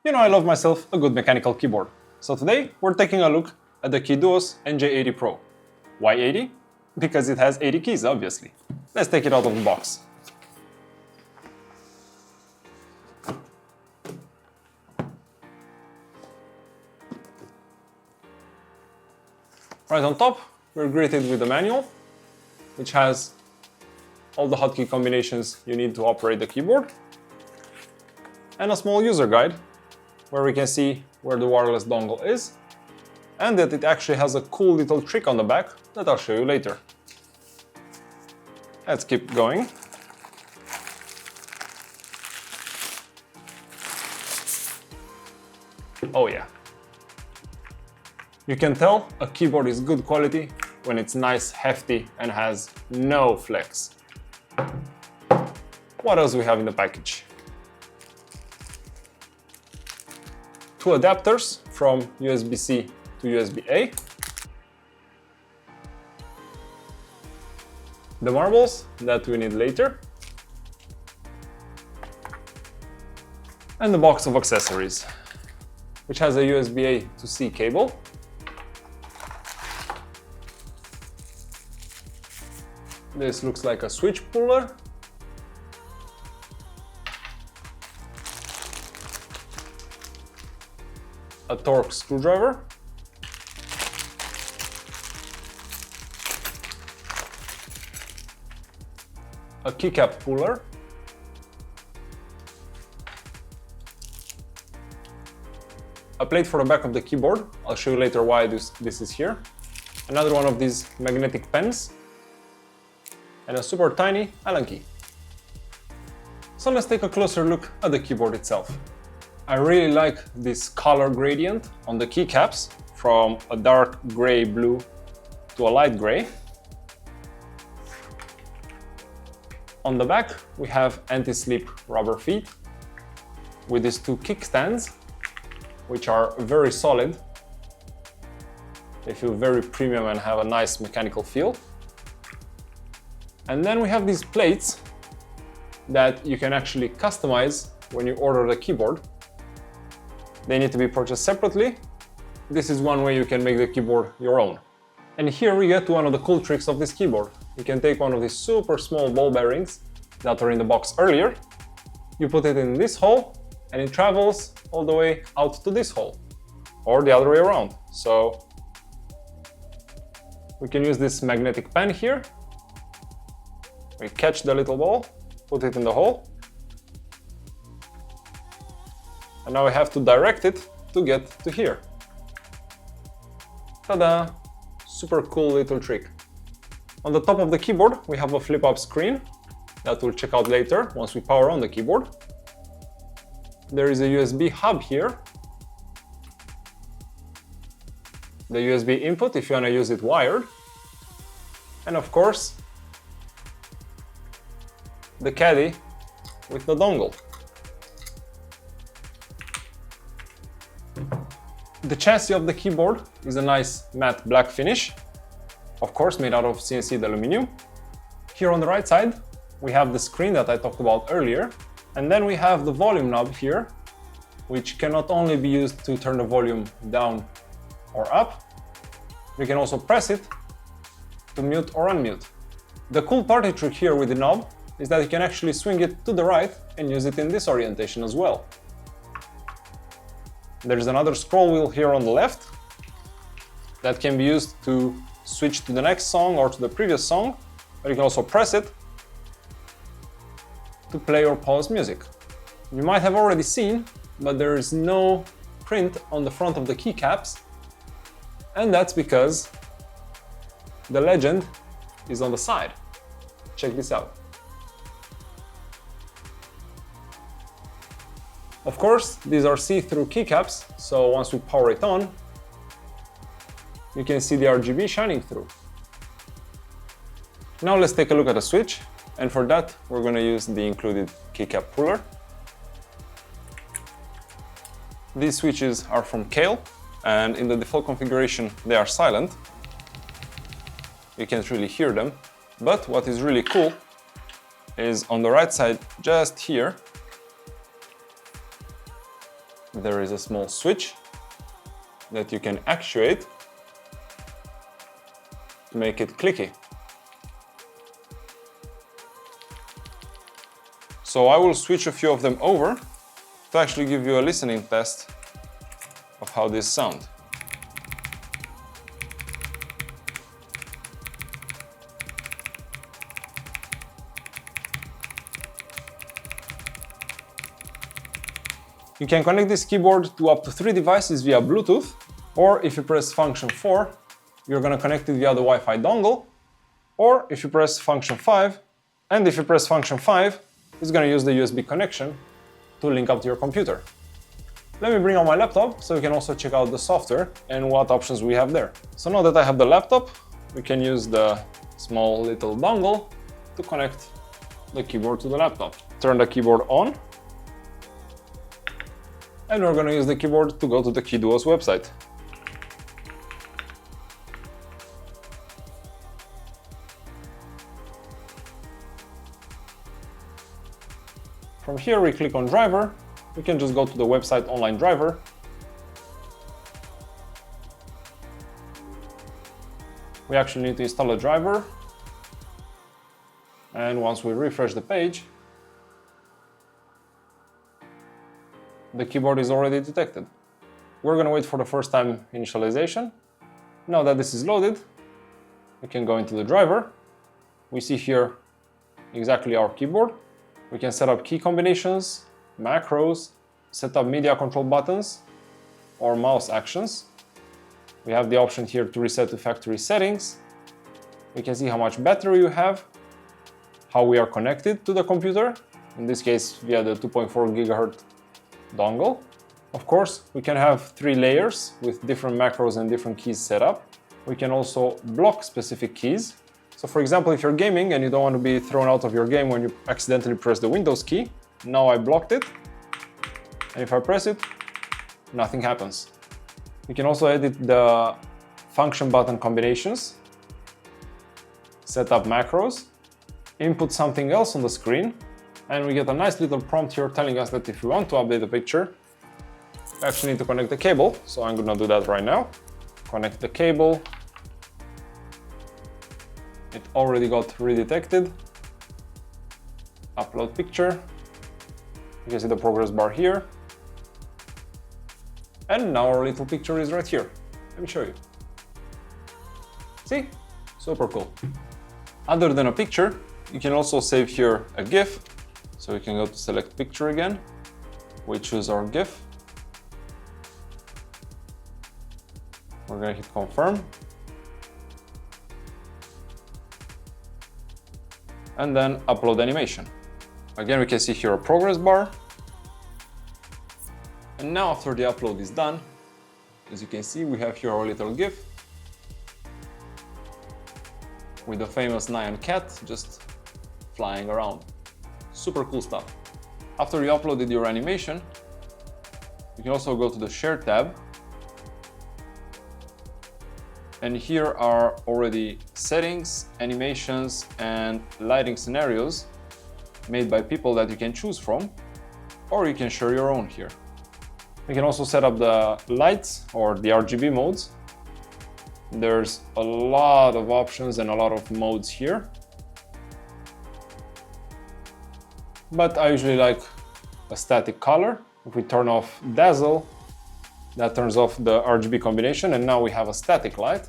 You know I love myself a good mechanical keyboard. So today we're taking a look at the Keydous NJ80 Pro. Why 80? Because it has 80 keys, obviously. Let's take it out of the box. Right on top, we're greeted with the manual, which has all the hotkey combinations you need to operate the keyboard, and a small user guide where we can see where the wireless dongle is, and that it actually has a cool little trick on the back that I'll show you later. Let's keep going. Oh yeah. You can tell a keyboard is good quality when it's nice, hefty, and has no flex. What else do we have in the package? Two adapters from USB-C to USB-A. The marbles that we need later. And the box of accessories, which has a USB-A to C cable. This looks like a switch puller. A Torx screwdriver. A keycap puller. A plate for the back of the keyboard. I'll show you later why this is here. Another one of these magnetic pens. And a super tiny Allen key. So let's take a closer look at the keyboard itself. I really like this color gradient on the keycaps, from a dark gray blue to a light gray. On the back we have anti-slip rubber feet with these two kickstands, which are very solid. They feel very premium and have a nice mechanical feel. And then we have these plates that you can actually customize when you order the keyboard. They need to be purchased separately. This is one way you can make the keyboard your own. And here we get to one of the cool tricks of this keyboard. You can take one of these super small ball bearings that were in the box earlier, you put it in this hole, and it travels all the way out to this hole, or the other way around. So we can use this magnetic pen here. We catch the little ball, put it in the hole, and now we have to direct it to get to here. Ta-da! Super cool little trick. On the top of the keyboard we have a flip-up screen that we'll check out later once we power on the keyboard. There is a USB hub here. The USB input if you want to use it wired. And of course, the caddy with the dongle. The chassis of the keyboard is a nice matte black finish, of course made out of CNC'd aluminum. Here on the right side we have the screen that I talked about earlier, and then we have the volume knob here, which can not only be used to turn the volume down or up, we can also press it to mute or unmute. The cool party trick here with the knob is that you can actually swing it to the right and use it in this orientation as well. There's another scroll wheel here on the left that can be used to switch to the next song or to the previous song, but you can also press it to play or pause music. You might have already seen, but there is no print on the front of the keycaps, and that's because the legend is on the side. Check this out. Of course, these are see-through keycaps, so once we power it on, you can see the RGB shining through. Now let's take a look at the switch, and for that we're going to use the included keycap puller. These switches are from Kale, and in the default configuration they are silent. You can't really hear them, but what is really cool is on the right side, just here, there is a small switch that you can actuate to make it clicky. So I will switch a few of them over to actually give you a listening test of how these sound. You can connect this keyboard to up to 3 devices via Bluetooth, or if you press function 4, you're going to connect it via the Wi-Fi dongle, or if you press function 5, and if you press function 5, it's going to use the USB connection to link up to your computer. Let me bring out my laptop so you can also check out the software and what options we have there. So now that I have the laptop, we can use the small little dongle to connect the keyboard to the laptop. Turn the keyboard on, and we're going to use the keyboard to go to the Keydous website. From here we click on driver. We can just go to the website online driver. We actually need to install a driver. And once we refresh the page, the keyboard is already detected. We're going to wait for the first time initialization. Now that this is loaded, we can go into the driver. We see here exactly our keyboard. We can set up key combinations, macros, set up media control buttons or mouse actions. We have the option here to reset to factory settings. We can see how much battery you have, how we are connected to the computer, in this case via the 2.4 GHz dongle. Of course, we can have 3 layers with different macros and different keys set up. We can also block specific keys. So for example, if you're gaming and you don't want to be thrown out of your game when you accidentally press the Windows key, now I blocked it, and if I press it, nothing happens. We can also edit the function button combinations, set up macros, input something else on the screen, and we get a nice little prompt here telling us that if we want to update the picture, we actually need to connect the cable. So I'm going to do that right now. Connect the cable. It already got redetected. Upload picture. You can see the progress bar here. And now our little picture is right here. Let me show you. See? Super cool. Other than a picture, you can also save here a GIF. So we can go to select picture again. We choose our GIF. We're going to hit confirm. And then upload animation. Again, we can see here a progress bar. And now after the upload is done, as you can see, we have here our little GIF with the famous Nyan cat just flying around. Super cool stuff. After you uploaded your animation, you can also go to the Share tab. And here are already settings, animations, and lighting scenarios made by people that you can choose from, or you can share your own here. You can also set up the lights or the RGB modes. There's a lot of options and a lot of modes here. But I usually like a static color. If we turn off dazzle, that turns off the RGB combination, and now we have a static light.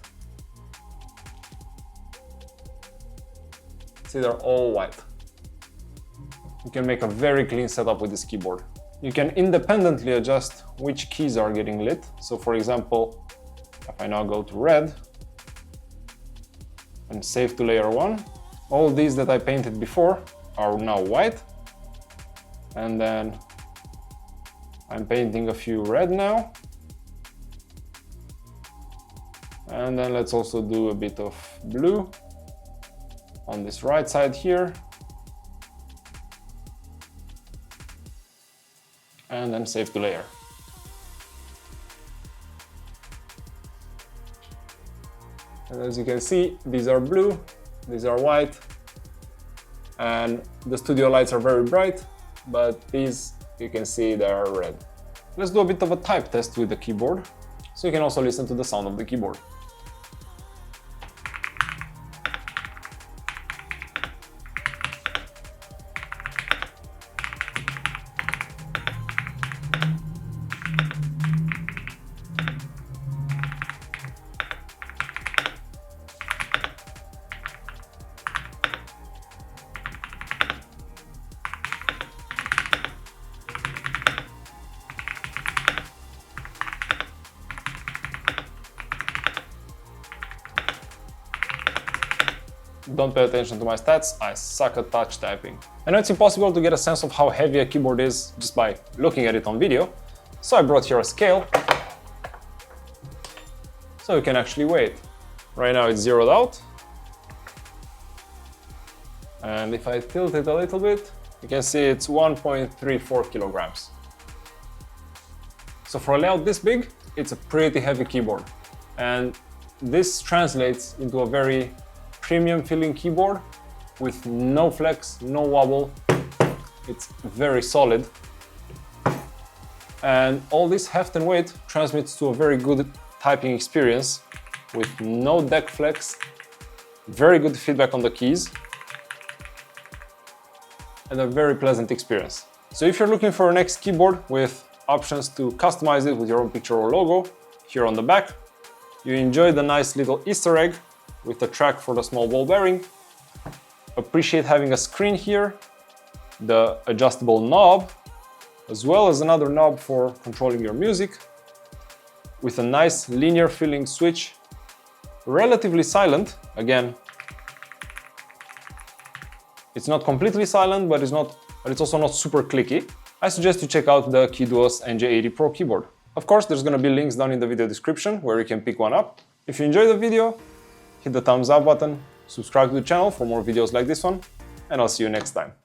See, they're all white. You can make a very clean setup with this keyboard. You can independently adjust which keys are getting lit. So for example, if I now go to red and save to layer 1, all these that I painted before are now white. And then I'm painting a few red now. And then let's also do a bit of blue on this right side here. And then save to layer. And as you can see, these are blue, these are white, and the studio lights are very bright, but these, you can see, they are red. let's do a bit of a type test with the keyboard, so you can also listen to the sound of the keyboard. Don't pay attention to my stats, I suck at touch typing. I know it's impossible to get a sense of how heavy a keyboard is just by looking at it on video, so I brought here a scale, so you can actually weigh it. Right now it's zeroed out, and if I tilt it a little bit, you can see it's 1.34 kilograms. So for a layout this big, it's a pretty heavy keyboard, and this translates into a very premium feeling keyboard with no flex, no wobble. It's very solid. And all this heft and weight transmits to a very good typing experience with no deck flex, very good feedback on the keys, and a very pleasant experience. So if you're looking for a next keyboard with options to customize it with your own picture or logo, here on the back, you enjoy the nice little Easter egg with a track for the small ball bearing. Appreciate having a screen here, the adjustable knob, as well as another knob for controlling your music, with a nice linear feeling switch, relatively silent. Again, it's not completely silent, but it's also not super clicky. I suggest you check out the Keydous NJ80 Pro keyboard. Of course, there's gonna be links down in the video description where you can pick one up. If you enjoyed the video, hit the thumbs up button, subscribe to the channel for more videos like this one, and I'll see you next time.